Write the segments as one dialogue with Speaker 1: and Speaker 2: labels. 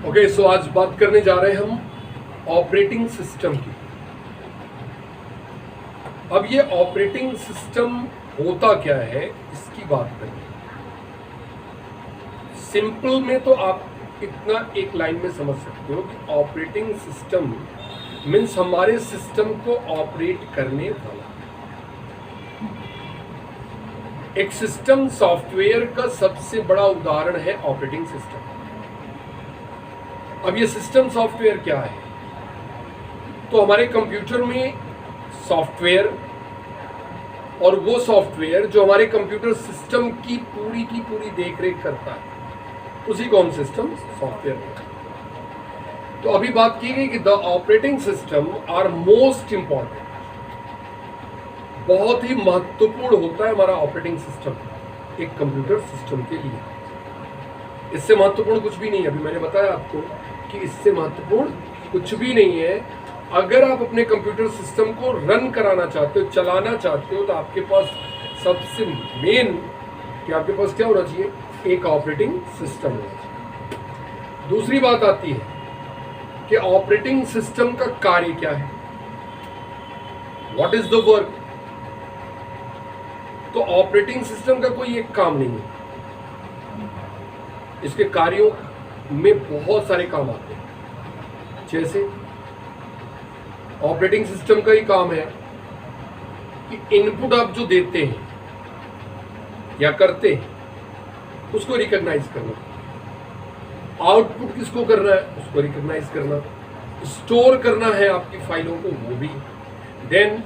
Speaker 1: Okay, सो आज बात करने जा रहे हैं हम ऑपरेटिंग सिस्टम की। अब ये ऑपरेटिंग सिस्टम होता क्या है इसकी बात करें। सिंपल में तो आप इतना एक लाइन में समझ सकते हो कि ऑपरेटिंग सिस्टम मीन्स हमारे सिस्टम को ऑपरेट करने वाला एक सिस्टम। सॉफ्टवेयर का सबसे बड़ा उदाहरण है ऑपरेटिंग सिस्टम। अब ये सिस्टम सॉफ्टवेयर क्या है? तो हमारे कंप्यूटर में सॉफ्टवेयर और वो सॉफ्टवेयर जो हमारे कंप्यूटर सिस्टम की पूरी देखरेख करता है उसी को हम सिस्टम सॉफ्टवेयर कहते हैं। तो अभी बात की गई कि the operating system are most important. बहुत ही महत्वपूर्ण होता है हमारा ऑपरेटिंग सिस्टम एक कंप्यूटर सिस्टम के लिए। इससे महत्वपूर्ण कुछ भी नहीं है। अभी मैंने बताया आपको कि इससे महत्वपूर्ण कुछ भी नहीं है। अगर आप अपने कंप्यूटर सिस्टम को रन कराना चाहते हो, चलाना चाहते हो, तो आपके पास सबसे मेन कि आपके पास क्या होना चाहिए? एक ऑपरेटिंग सिस्टम होना चाहिए। दूसरी बात आती है कि ऑपरेटिंग सिस्टम का कार्य क्या है, व्हाट इज द वर्क। तो ऑपरेटिंग सिस्टम का कोई एक काम नहीं है, इसके कार्यों में बहुत सारे काम आते हैं। जैसे ऑपरेटिंग सिस्टम का ही काम है कि इनपुट आप जो देते हैं या करते हैं उसको रिकॉग्नाइज करना, आउटपुट किसको करना है उसको रिकॉग्नाइज करना, स्टोर करना है आपकी फाइलों को वो भी, देन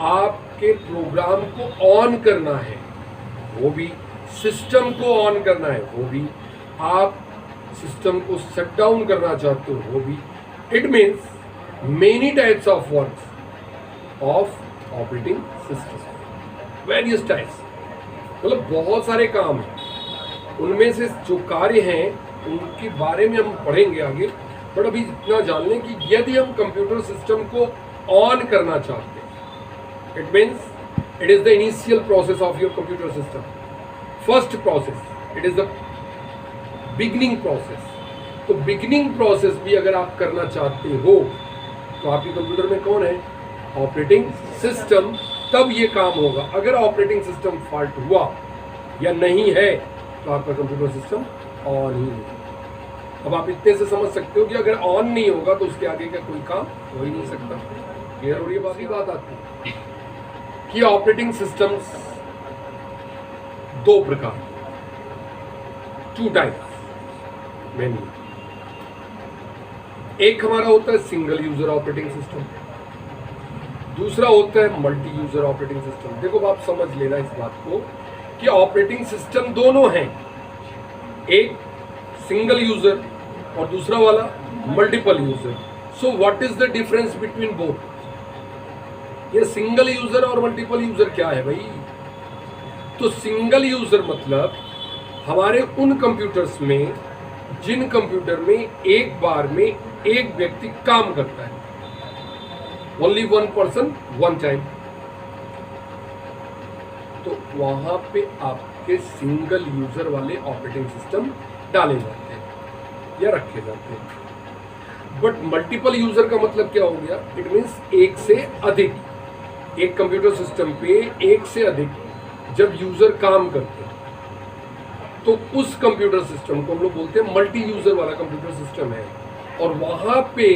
Speaker 1: आपके प्रोग्राम को ऑन करना है वो भी, सिस्टम को ऑन करना है वो भी, आप सिस्टम को शट डाउन करना चाहते हो वो भी। It means many types of works of operating system, various types, मतलब बहुत सारे काम हैं। उनमें से जो कार्य हैं उनके बारे में हम पढ़ेंगे आगे, बट अभी इतना जान लें कि यदि हम कंप्यूटर सिस्टम को ऑन करना चाहते हैं, it means it is the initial process of your computer system. First process, it is the beginning process. तो बिगनिंग प्रोसेस भी अगर आप करना चाहते हो तो आपके कंप्यूटर में कौन है? Operating system. तब ये काम होगा। अगर ऑपरेटिंग सिस्टम फॉल्ट हुआ या नहीं है तो आपका कंप्यूटर सिस्टम ऑन ही नहीं। अब आप इतने से समझ सकते हो कि अगर ऑन नहीं होगा तो उसके आगे का कोई काम हो ही नहीं सकता। क्लियर हो रही है? बाकी बात आती है कि ऑपरेटिंग सिस्टम्स दो प्रकार, टू टाइप्स मेनली। एक हमारा होता है सिंगल यूजर ऑपरेटिंग सिस्टम, दूसरा होता है मल्टी यूजर ऑपरेटिंग सिस्टम। देखो आप समझ लेना इस बात को कि ऑपरेटिंग सिस्टम दोनों हैं, एक सिंगल यूजर और दूसरा वाला multiple user. So what is the difference between both? ये सिंगल यूजर और मल्टीपल यूजर क्या है भाई? तो सिंगल यूजर मतलब हमारे उन कंप्यूटर्स में जिन कंप्यूटर में एक बार में एक व्यक्ति काम करता है, only one person one time, तो वहां पे आपके सिंगल यूजर वाले ऑपरेटिंग सिस्टम डाले जाते हैं या रखे जाते हैं। बट मल्टीपल यूजर का मतलब क्या हो गया? इट मीन्स एक से अधिक, एक कंप्यूटर सिस्टम पे एक से अधिक जब यूजर काम करते हैं तो उस कंप्यूटर सिस्टम को हम लोग बोलते हैं मल्टी यूजर वाला कंप्यूटर सिस्टम है। और वहां पे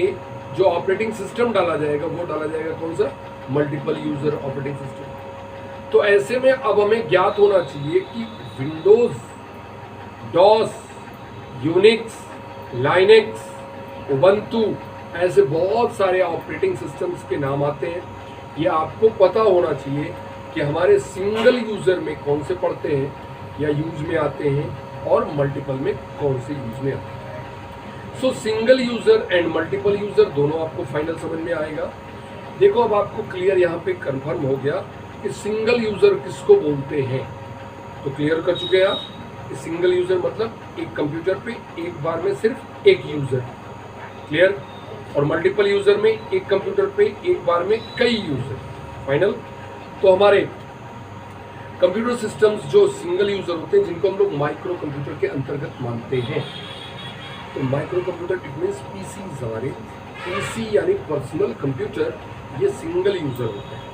Speaker 1: जो ऑपरेटिंग सिस्टम डाला जाएगा वो डाला जाएगा कौन सा? Multiple user operating system. तो ऐसे में अब हमें ज्ञात होना चाहिए कि Windows, DOS, Unix, Linux, Ubuntu, ऐसे बहुत सारे ऑपरेटिंग सिस्टम्स के नाम आते हैं। ये आपको पता होना चाहिए कि हमारे सिंगल यूजर में कौन से पढ़ते हैं या यूज में आते हैं और मल्टीपल में कौन से यूज में आते हैं। सो single user and multiple user दोनों आपको फाइनल समझ में आएगा। देखो अब आपको क्लियर यहाँ पे कंफर्म हो गया कि सिंगल यूजर किसको बोलते हैं। तो क्लियर कर चुके हैं आप कि सिंगल यूजर मतलब एक कंप्यूटर पे एक बार में सिर्फ एक यूजर, क्लियर। और मल्टीपल यूजर में एक कंप्यूटर पे एक बार में कई यूजर, फाइनल। तो हमारे कंप्यूटर सिस्टम्स जो सिंगल यूजर होते हैं जिनको हम लोग माइक्रो कंप्यूटर के अंतर्गत मानते हैं, तो micro computer it means PC हमारे, पीसी यानी पर्सनल कंप्यूटर, ये सिंगल यूज़र होते हैं,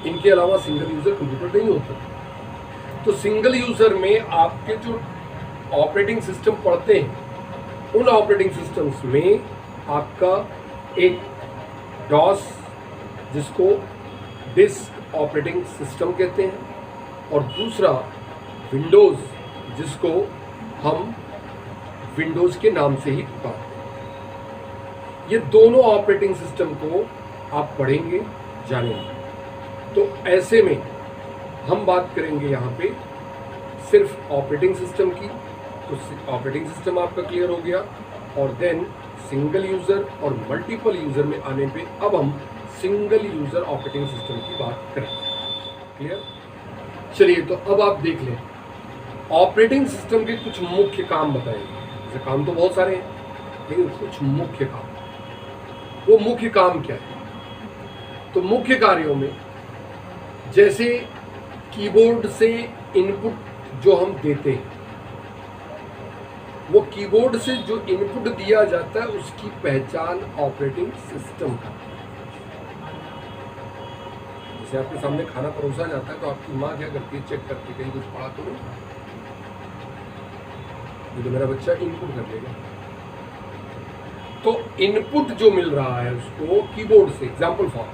Speaker 1: इनके अलावा सिंगल यूज़र कंप्यूटर नहीं होता। तो सिंगल यूज़र में आपके जो ऑपरेटिंग सिस्टम पढ़ते हैं, उन ऑपरेटिंग सिस्टम्स में आपका एक डॉस जिसको डिस्क ऑपरेटिंग सिस्टम कहते हैं, और दूसरा विंडोज़ जिसको हम विंडोज़ के नाम से ही पुकारते हैं। ये दोनों ऑपरेटिंग सिस्टम को आप पढ़ेंगे, जानेंगे। तो ऐसे में हम बात करेंगे यहाँ पे सिर्फ ऑपरेटिंग सिस्टम की। तो ऑपरेटिंग सिस्टम आपका क्लियर हो गया, और देन सिंगल यूज़र और मल्टीपल यूज़र में आने पे अब हम सिंगल यूज़र ऑपरेटिंग सिस्टम की बात करेंगे। क्लियर? चलिए, तो अब आप देख लें ऑपरेटिंग सिस्टम के कुछ मुख्य काम बताएंगे। जैसे काम तो बहुत सारे हैं, लेकिन कुछ मुख्य काम। वो मुख्य काम क्या है? तो मुख्य कार्यों में जैसे कीबोर्ड से इनपुट जो हम देते हैं, वो कीबोर्ड से जो इनपुट दिया जाता है उसकी पहचान ऑपरेटिंग सिस्टम का। जैसे आपके सामने खाना परोसा जाता है तो आपकी माँ क्या करती है, चेक करती है कहीं कुछ पड़ा तो नहीं, ये तो मेरा बच्चा इनपुट कर लेगा। तो इनपुट जो मिल रहा है उसको कीबोर्ड से, एग्जाम्पल फॉर्म,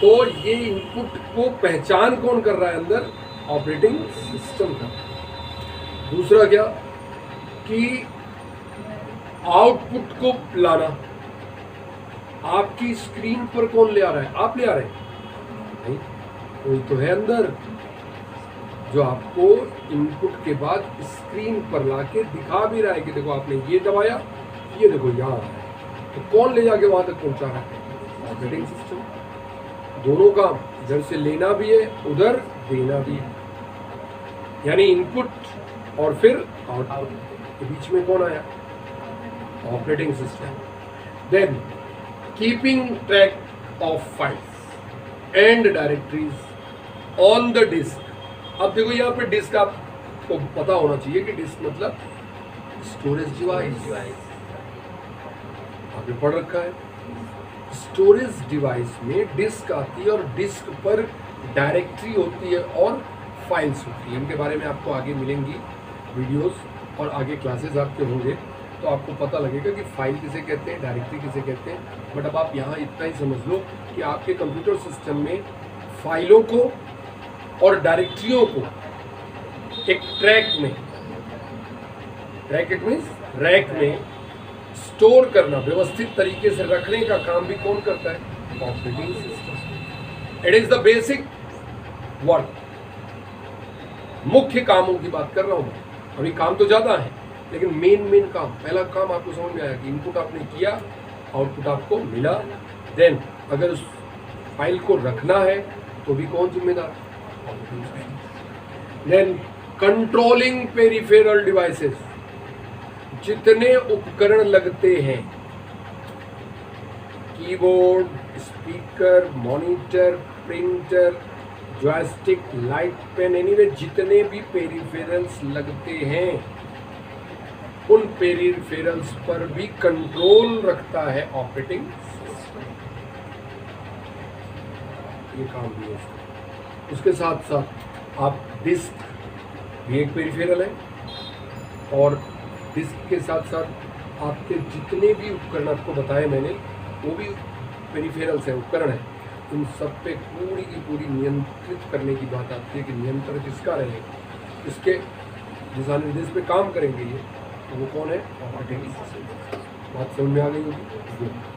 Speaker 1: तो ये इनपुट को पहचान कौन कर रहा है अंदर? ऑपरेटिंग सिस्टम का। दूसरा क्या कि आउटपुट को लाना, आपकी स्क्रीन पर कौन ले आ रहा है? आप ले आ रहे हैं? नहीं, कोई तो है अंदर जो आपको इनपुट के बाद स्क्रीन पर लाके दिखा भी रहा है कि देखो आपने ये दबाया, ये देखो यहाँ आ रहा है। तो कौन ले जाके वहां तक पहुंचा रहा है? Operating system. दोनों काम, इधर से लेना भी है, उधर देना भी है, यानी इनपुट और फिर आउटपुट के बीच में कौन आया? Operating system. Then keeping track of files and directories on the disk. अब देखो यहाँ पे डिस्क आपको पता होना चाहिए कि डिस्क मतलब स्टोरेज डिवाइस। आपने पढ़ रखा है, स्टोरेज डिवाइस में डिस्क आती है और डिस्क पर डायरेक्टरी होती है और फाइल्स होती है। इनके बारे में आपको आगे मिलेंगी वीडियोस और आगे क्लासेस आपके होंगे, तो आपको पता लगेगा कि फाइल किसे कहते हैं, डायरेक्टरी किसे कहते हैं। बट अब आप यहाँ इतना ही समझ लो कि आपके कंप्यूटर सिस्टम में फाइलों को और डायरेक्टरियों को एक ट्रैक में, ट्रैक इट मीन्स रैक में स्टोर करना, व्यवस्थित तरीके से रखने का काम भी कौन करता है? Operating system. It is the basic work. मुख्य कामों की बात कर रहा हूं मैं। अभी काम तो ज्यादा है, लेकिन मेन काम, पहला काम आपको समझ में आया कि इनपुट आपने किया, आउटपुट आपको मिला। देन अगर उस फाइल को रखना है तो भी कौन जिम्मेदार? देन कंट्रोलिंग पेरिफेरल डिवाइसेस, जितने उपकरण लगते हैं, keyboard, speaker, monitor, printer, joystick, light pen, anyway जितने भी पेरिफेरल्स लगते हैं, उन पेरिफेरल्स पर भी कंट्रोल रखता है ऑपरेटिंग सिस्टम। ये काम भी है। उसके साथ साथ आप डिस्क भी एक पेरिफेरल है, और डिस्क के साथ साथ आपके जितने भी उपकरण आपको बताए मैंने, वो भी पेरिफेरल्स हैं, उपकरण हैं। उन सब पे पूरी की पूरी नियंत्रित करने की बात आती है कि नियंत्रण किसका रहेगा, इसके दिशा निर्देश पे काम करेंगे ये, तो वो कौन है? Operating system. बात समझ में आ गई होगी।